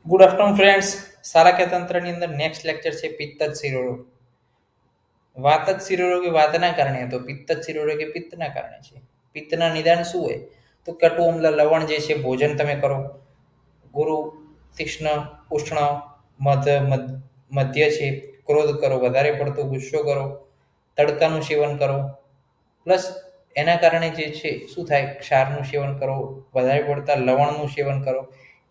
Good afternoon friends. શાળાકીય તંત્રની અંદર નેક્સ્ટ લેક્ચર છે પિત્ત જ શિરોરોગ. વાત જ શિરોરોગી વાતના કારણે હતો, પિત્ત જ શિરોરોગી પિત્તના કારણે છે. પિત્તના નિદાન શું હોય? તો કટુ અમ્લ લવણ જે છે ભોજન તમે કરો, ગુરુ તીક્ષ્ણ ઉષ્ણ મધ્ય છે, ક્રોધ કરો, વધારે પડતો ગુસ્સો કરો, તડકાનું સેવન કરો, પ્લસ એના કારણે જે છે શું થાય, ક્ષારનું સેવન કરો, વધારે પડતા લવણનું સેવન કરો,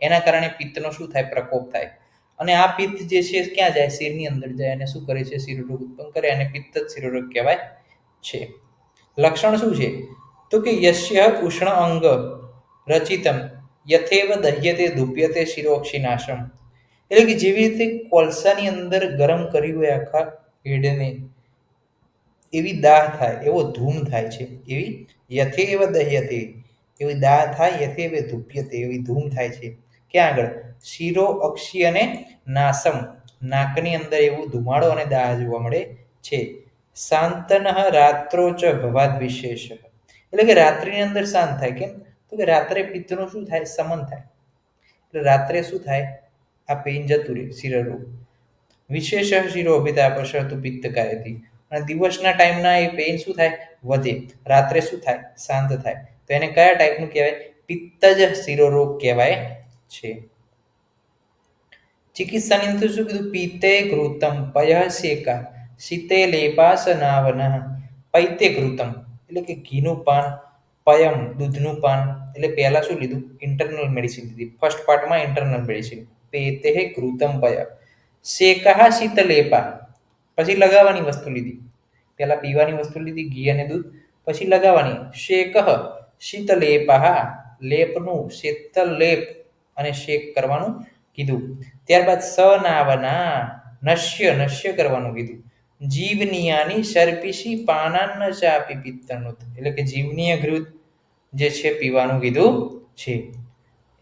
એના કારણે પિત્તનો શું થાય, પ્રકોપ થાય. અને આ પિત્ત જે છે ક્યાં જાય, શિરની અંદર જાય અને શું કરે છે, શિરોરોગ ઉત્પન્ન કરે, અને પિત્ત જ શિરોરોગ કહેવાય છે. લક્ષણ શું છે? તો કે યસ્ય ઉષ્ણ અંગ રચિતમ યથેવ દહ્યતે ધુપ્યતે શિરોક્ષિનાશમ. એટલે કે જેવી રીતે કોલસાની અંદર ગરમ કર્યું હોય આખા હેડને, એવી દાહ થાય, એવો ધૂમ થાય છે, એવી યથેવ દહ્યતે, એવી દાહ થાય, યથેવ ધુપ્યતે, એવી ધૂમ થાય છે. ક્યાં આગળ? શિરો અક્ષી અને નાસમ, નાકની અંદર એવું ધુમાડો અને દાહ જોવા મળે છે. શાંતન રાત્રો ચ ભવાદ વિશેષ, એટલે કે રાત્રિની અંદર શાંત થાય. કેમ? તો કે રાત્રે પિત્તનું શું થાય, સમન થાય. એટલે રાત્રે શું થાય, આ પેઇન જતું રહે, શિરોરોગ. વિશેષ શિરો અભિતાપશતુ પિત્ત કાર્યથી, અને દિવસના ટાઈમના એ પેઇન શું થાય, વધે. રાત્રે શું થાય, શાંત થાય. તો એને કયા ટાઈપનું કહેવાય? પિત્ત જ શિરોરોગ કહેવાય છે. ચિકિત્સાની અંદર શું કીધું? પિત્તે ઘૃતમ પય શેકા શીતે લેપાસનાવન પૈતે ઘૃતમ, એટલે કે ઘીનું પાન, પયમ દૂધનું પાન. એટલે પહેલા શું લીધું? ઇન્ટરનલ મેડિસિન લીધી. ફર્સ્ટ પાર્ટમાં ઇન્ટરનલ મેડિસિન. પેતે ઘૃતમ પય શેકા શીતલેપા, પછી લગાવવાની વસ્તુ લીધી. પહેલા પીવાની વસ્તુ લીધી, ઘી અને દૂધ, પછી લગાવવાની. શેક શીતલેપા, લેપનું શીતલ લેપ અને શેક કરવાનું કીધું. ત્યારબાદ સનાવના નશ્ય, નશ્ય કરવાનું કીધું. જીવનિયાની સર્પિશી પાનાન ચાપી પિત્તનુત, એટલે કે જીવનીય ઘૃત જે છે પીવાનું કીધું છે.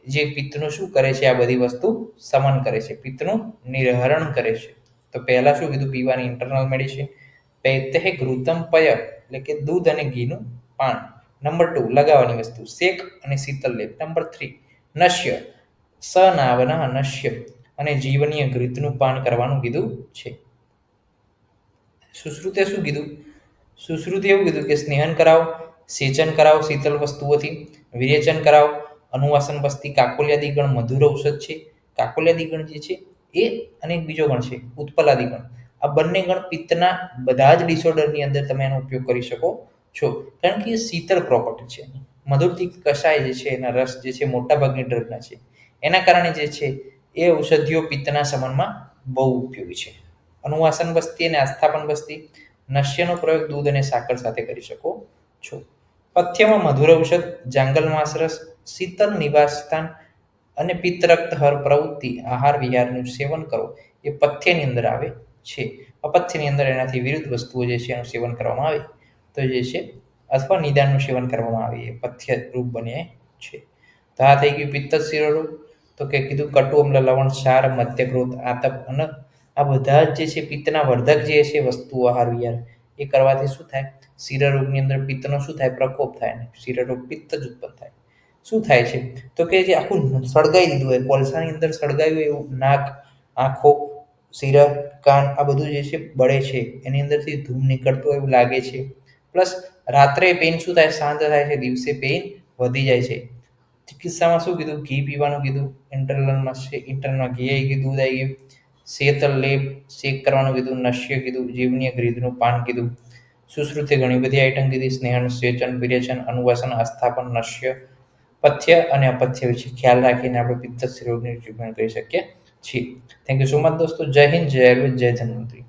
જે પિત્તનું શું કરે છે? આ બધી વસ્તુ સમન કરે છે, પિત્તનું નિર્હરણ કરે છે. તો પહેલા શું કીધું? પીવાની ઇન્ટરનલ મેડિસિન. પૈતે ઘૃતમ પય, એટલે કે દૂધ અને ઘીનું પાન. નંબર 2 લગાવવાની વસ્તુ શેક અને શીતલ લેપ. નંબર 3 નશ્ય, સનાવના નશ્ય, અને જીવનીય ઘૃતનું પાન કરવાનું કીધું છે. સુશ્રુતે શું કીધું? સુશ્રુતે એવું કીધું કે સ્નેહન કરાવો, સેચન કરાવો શીતળ વસ્તુઓથી, વિરેચન કરાવો, અનુવાસન બસ્તી, કાકોલ્યાદી ગણ મધુર ઔષધ છે. કાકોલ્યાદી ગણ જે છે એ, અને એક બીજો ગણ છે ઉત્પલાદી ગણ. આ બંને ગણ પિત્તના બધા જ ડિસઓર્ડરની અંદર તમે એનો ઉપયોગ કરી શકો છો, કારણ કે એ શીતળ પ્રોપર્ટી છે. મધુરથી કષાય જે છે, એના રસ જે છે મોટાભાગની ડ્રગના છે, એના કારણે જે છે એ ઔષધિઓ પિત્તના શમનમાં બહુ ઉપયોગી છે. અનુવાસન બસ્તી અને આસ્થાપન બસ્તી, નશ્યનો પ્રયોગ દૂધ અને સાકર સાથે કરી શકો છો. પથ્યમાં મધુર ઔષધ, જાંગલ માંસરસ, શીતળ નિવાસ સ્થાન અને પિત્ત રક્ત હર પ્રવૃત્તિ, આહાર વિહારનું સેવન કરો, એ પથ્યની અંદર આવે છે. અપથ્યની અંદર એનાથી વિરુદ્ધ વસ્તુઓ જે છે એનું સેવન કરવામાં આવે તો જે છે, અથવા નિદાનનું સેવન કરવામાં આવે, એ પથ્ય રૂપ બને છે. તો આ થઈ ગયું પિત્ત શિરોરોગ. તો કે કીધું કટુ અમ્લ લવણ ક્ષાર મધ્ય ક્રોધ આતપ, અને આ બધા જ જે છે પિત્તના વર્ધક જે છે વસ્તુઓ, આહાર વિહાર, એ કરવાથી શું થાય, શિરોરોગની અંદર પિત્તનો શું થાય, પ્રકોપ થાય, ને શિરોરોગ પિત્ત જ ઉત્પન્ન થાય. શું થાય છે? તો કે જે આખું સળગાઈ દીધું હોય, કોલસાની અંદર સળગાવ્યું એવું, નાક, આંખો, શિરા, કાન, આ બધું જે છે બળે છે, એની અંદરથી ધૂમ નીકળતો એવું લાગે છે. પ્લસ રાત્રે પેઇન શું થાય, શાંત થાય છે, દિવસે પેઇન વધી જાય છે. ચિકિત્સામાં શું કીધું? ઘી પીવાનું કીધું. ઇન્ટરનલમાં છે, ઇન્ટરનલ ઘી આવી ગયું, દૂધ આવી ગયું. શીતળ લેપ, શેક કરવાનું કીધું. નશ્ય કીધું. જીવનીય ઘૃતનું પાન કીધું. સુશ્રુતે ઘણી બધી આઈટમ કીધી. સ્નેહન, સેચન, વિરેચન, અનુવાસન, આસ્થાપન, નશ્ય, પથ્ય અને અપથ્ય વિશે ખ્યાલ રાખીને આપણે પિત્ત રોગની ટ્રીટમેન્ટ કરી શકીએ છીએ. થેન્ક યુ સો મચ દોસ્તો. જય હિન્દ, જય આયુર્વેદ, જય ધન્વંતરી.